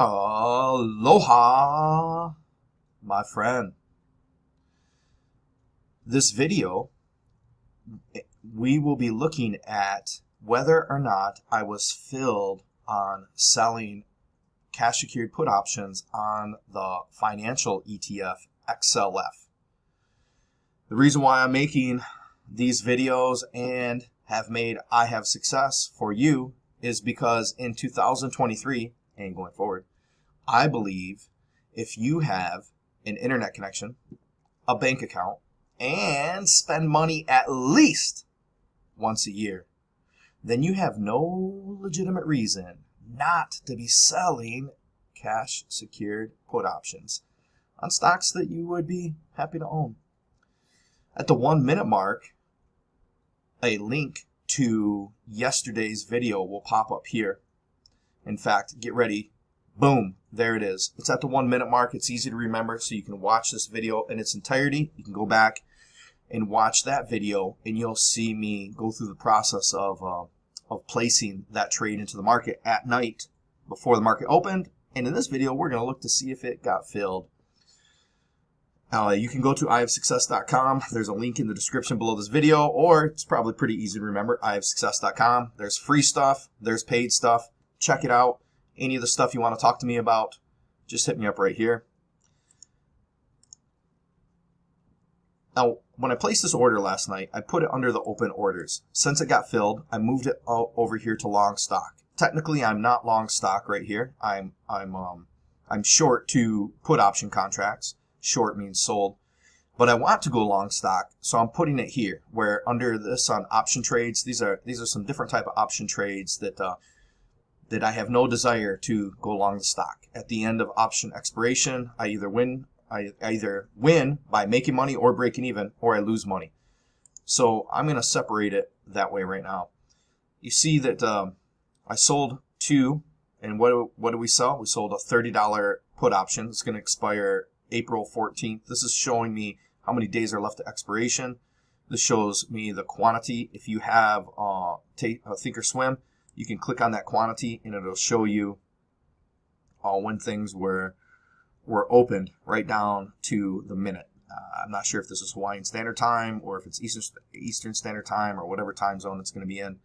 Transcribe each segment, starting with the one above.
Aloha, my friend. This video, we will be looking at whether or not I was filled on selling cash secured put options on the financial ETF XLF. The reason why I'm making these videos and have made I have success for you is because in 2023 and going forward, I believe if you have an internet connection, a bank account, and spend money at least once a year, then you have no legitimate reason not to be selling cash secured put options on stocks that you would be happy to own. At the 1 minute mark, a link to yesterday's video will pop up here. In fact, get ready. Boom, there it is. It's at the 1 minute mark. It's easy to remember, so you can watch this video in its entirety. You can go back and watch that video, and you'll see me go through the process of placing that trade into the market at night before the market opened. And in this video, we're going to look to see if it got filled. You can go to ihavesuccess.com. There's a link in the description below this video, or it's probably pretty easy to remember, ihavesuccess.com. There's free stuff. There's paid stuff. Check it out. Any of the stuff you want to talk to me about, just hit me up right here. Now, when I placed this order last night, I put it under the open orders. Since it got filled, I moved it over here to long stock. Technically, I'm not long stock right here. I'm short to put option contracts. Short means sold. But I want to go long stock, so I'm putting it here. Where under this on option trades, these are some different type of option trades that I have no desire to go long the stock. At the end of option expiration, I either win by making money or breaking even, or I lose money. So I'm going to separate it that way right now. You see that I sold two, and what did we sell? We sold a $30 put option. It's going to expire April 14th. This is showing me how many days are left to expiration. This shows me the quantity. If you have Thinkorswim, you can click on that quantity and it'll show you when things were opened right down to the minute. I'm not sure if this is Hawaiian Standard Time or if it's Eastern Standard Time or whatever time zone it's going to be in.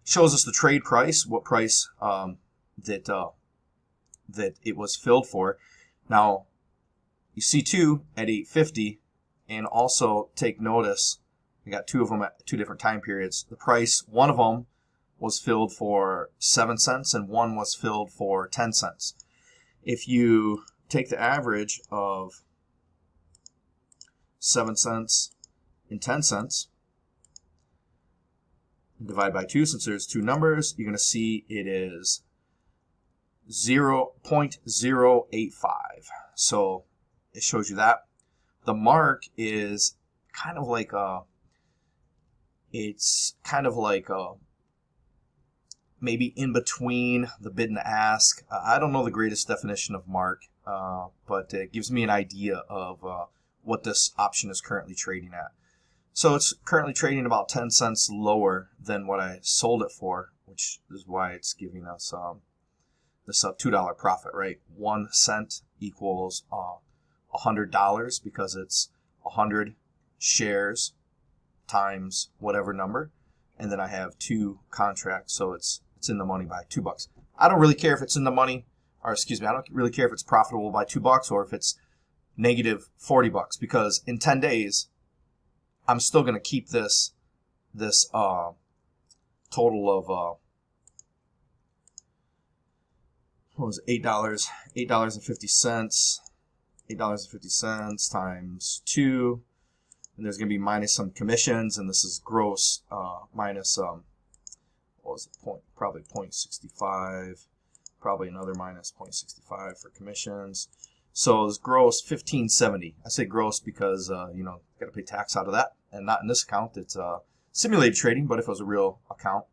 Shows us the trade price, what price that it was filled for. Now, you see two at 8.50, and also take notice, I got two of them at two different time periods. The price, one of them was filled for 7 cents and one was filled for 10 cents. If you take the average of 7 cents and 10 cents, divide by 2, since there's two numbers, you're going to see it is 0.085. So it shows you that. The mark is kind of like maybe in between the bid and the ask. I don't know the greatest definition of mark, but it gives me an idea of what this option is currently trading at. So it's currently trading about 10 cents lower than what I sold it for, which is why it's giving us this $2 profit, right? 1 cent equals $100 because it's 100 shares times whatever number, and then I have two contracts, so it's in the money by $2. I don't really care if it's in the money, or excuse me, I don't really care if it's profitable by $2 or if it's negative $40, because in 10 days I'm still going to keep this total of what was it, $8.50 times 2, and there's going to be minus some commissions, and this is gross minus what was it, probably 0.65, probably another minus 0.65 for commissions. So it's gross $15.70. I say gross because got to pay tax out of that, and not in this account. It's simulated trading, but if it was a real account.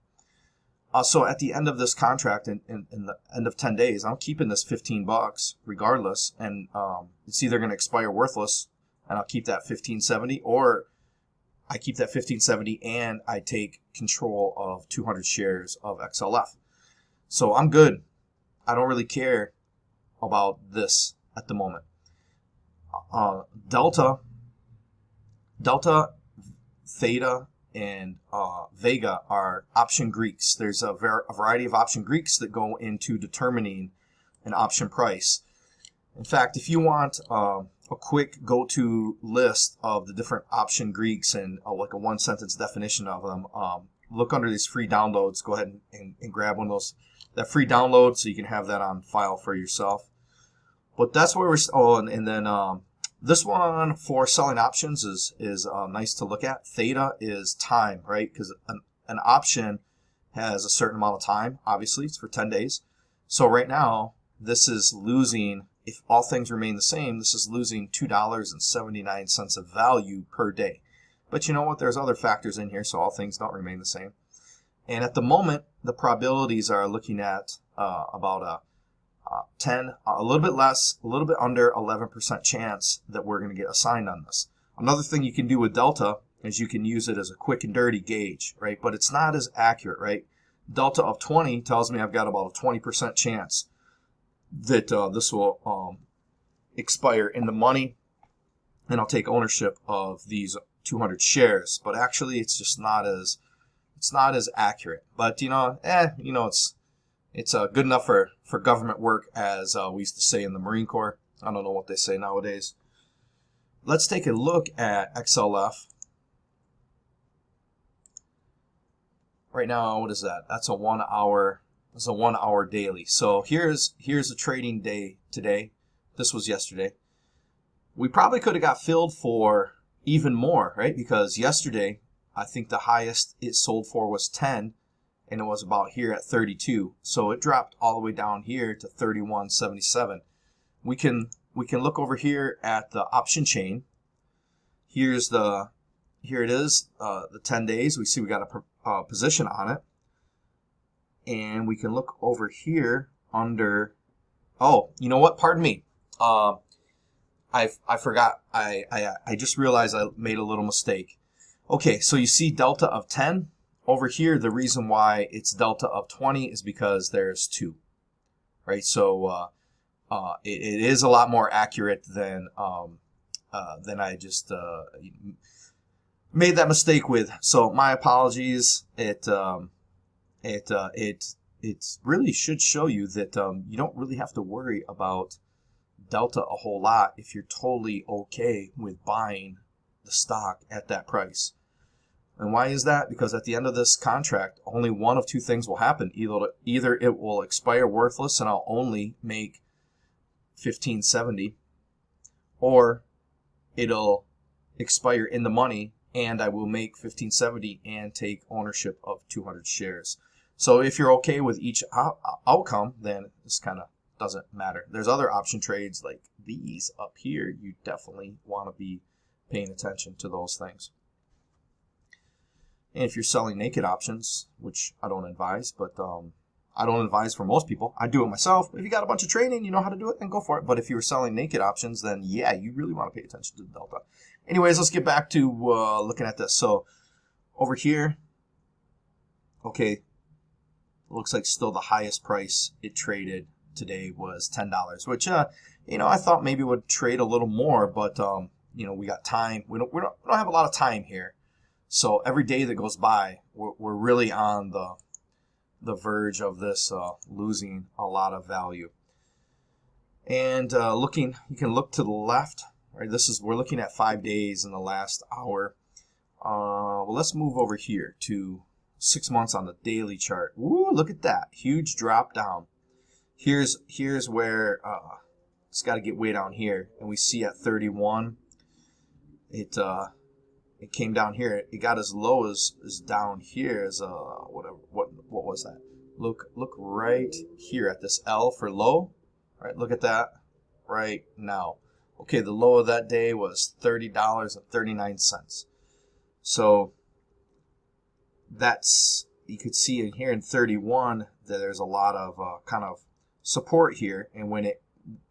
So at the end of this contract, in the end of 10 days, I'm keeping this $15 regardless, and it's either going to expire worthless, and I'll keep that $15.70, or I keep that $15.70 and I take control of 200 shares of XLF. So I'm good. I don't really care about this at the moment. Delta, Theta, and Vega are option Greeks. There's a variety of option Greeks that go into determining an option price. In fact, if you want a quick go-to list of the different option Greeks and like a one-sentence definition of them, look under these free downloads. Go ahead and grab one of those, that free download, so you can have that on file for yourself. But that's where we're. And then this one for selling options is nice to look at. Theta is time, right? Because an option has a certain amount of time. Obviously, it's for 10 days. So right now, this is losing. If all things remain the same, this is losing $2.79 of value per day. But you know what? There's other factors in here, so all things don't remain the same. And at the moment, the probabilities are looking at about a little bit less, a little bit under 11% chance that we're going to get assigned on this. Another thing you can do with delta is you can use it as a quick and dirty gauge, right? But it's not as accurate, right? Delta of 20 tells me I've got about a 20% chance that this will expire in the money, and I'll take ownership of these 200 shares. But actually, it's just not as accurate. But it's good enough for government work, as we used to say in the Marine Corps. I don't know what they say nowadays. Let's take a look at XLF. Right now, what is that? That's a 1 hour. It's a 1 hour daily. So here's a trading day today. This was yesterday. We probably could have got filled for even more, right? Because yesterday, I think the highest it sold for was 10, and it was about here at 32. So it dropped all the way down here to 31.77. We can look over here at the option chain. Here it is, the 10 days. We see we got a position on it. And we can look over here under, oh, you know what? Pardon me. I forgot. I just realized I made a little mistake. Okay, so you see delta of 10. Over here, the reason why it's delta of 20 is because there's 2. Right? So it is a lot more accurate than I just made that mistake with. So my apologies. It really should show you that you don't really have to worry about delta a whole lot if you're totally okay with buying the stock at that price. And why is that? Because at the end of this contract, only one of two things will happen. Either it will expire worthless and I'll only make $15.70, or it'll expire in the money and I will make $15.70 and take ownership of 200 shares. So if you're okay with each outcome, then this kind of doesn't matter. There's other option trades like these up here. You definitely want to be paying attention to those things. And if you're selling naked options, which I don't advise, but I don't advise for most people. I do it myself. If you got a bunch of training, you know how to do it, then go for it. But if you're selling naked options, then yeah, you really want to pay attention to the delta. Anyways, let's get back to looking at this. So over here, okay, looks like still the highest price it traded today was $10, which I thought maybe would trade a little more, but we got time. We don't have a lot of time here. So every day that goes by, we're really on the verge of this losing a lot of value. And you can look to the left. Right, we're looking at 5 days in the last hour. Well, let's move over here to 6 months on the daily chart. Woo, look at that huge drop down. Here's where it's got to get way down here, and we see at 31. It came down here. It got as low as down here as whatever. What was that? Look right here at this L for low. Right, look at that right now. Okay, the low of that day was $30.39. So you could see in here in 31 that there's a lot of kind of support here, and when it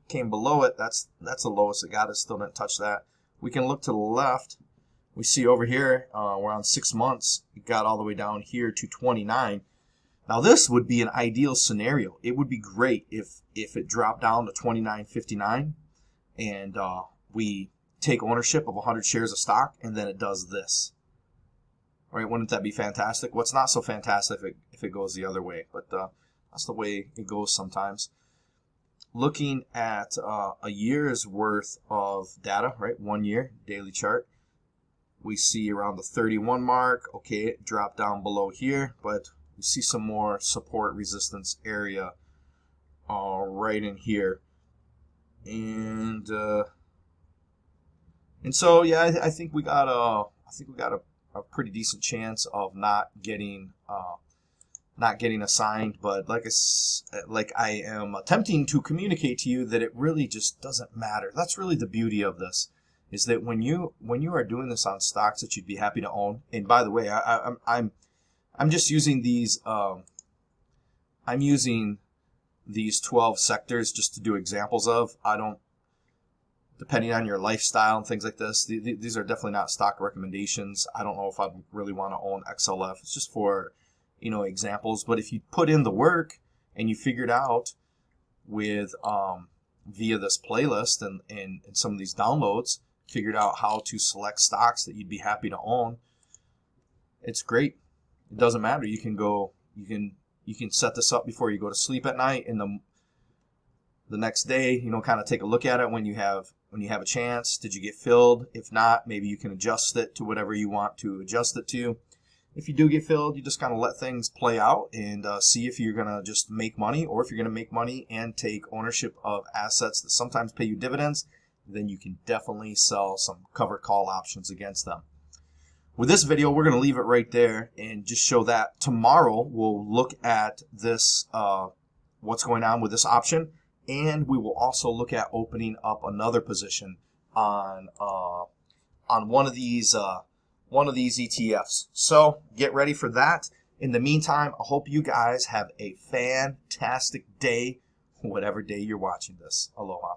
came below it, that's the lowest it got. It still didn't touch that. We can look to the left. We see over here we're on 6 months. It got all the way down here to 29. Now this would be an ideal scenario. It would be great if it dropped down to $29.59 and we take ownership of 100 shares of stock, and then it does this. All right, wouldn't that be fantastic? What's not so fantastic if it goes the other way, but that's the way it goes sometimes. Looking at a year's worth of data, right? 1 year daily chart. We see around the 31 mark. Okay, it dropped down below here, but we see some more support resistance area right in here. And so yeah, I think we got a pretty decent chance of not getting assigned, but like I am attempting to communicate to you that it really just doesn't matter. That's really the beauty of this, is that when you are doing this on stocks that you'd be happy to own. And by the way, I'm just using these. I'm using these 12 sectors just to do examples of. I don't, depending on your lifestyle and things like this, these are definitely not stock recommendations. I don't know if I'd really want to own XLF. It's just for, examples. But if you put in the work and you figured out with via this playlist and some of these downloads, figured out how to select stocks that you'd be happy to own, it's great. It doesn't matter. You can set this up before you go to sleep at night, and the next day, kind of take a look at it when you have a chance. Did you get filled? If not, maybe you can adjust it to whatever you want to adjust it to. If you do get filled, you just kind of let things play out and see if you're going to just make money, or if you're going to make money and take ownership of assets that sometimes pay you dividends, then you can definitely sell some covered call options against them. With this video, we're going to leave it right there and just show that. Tomorrow, we'll look at this, what's going on with this option, and we will also look at opening up another position on one of these ETFs. So get ready for that. In the meantime, I hope you guys have a fantastic day, whatever day you're watching this. Aloha.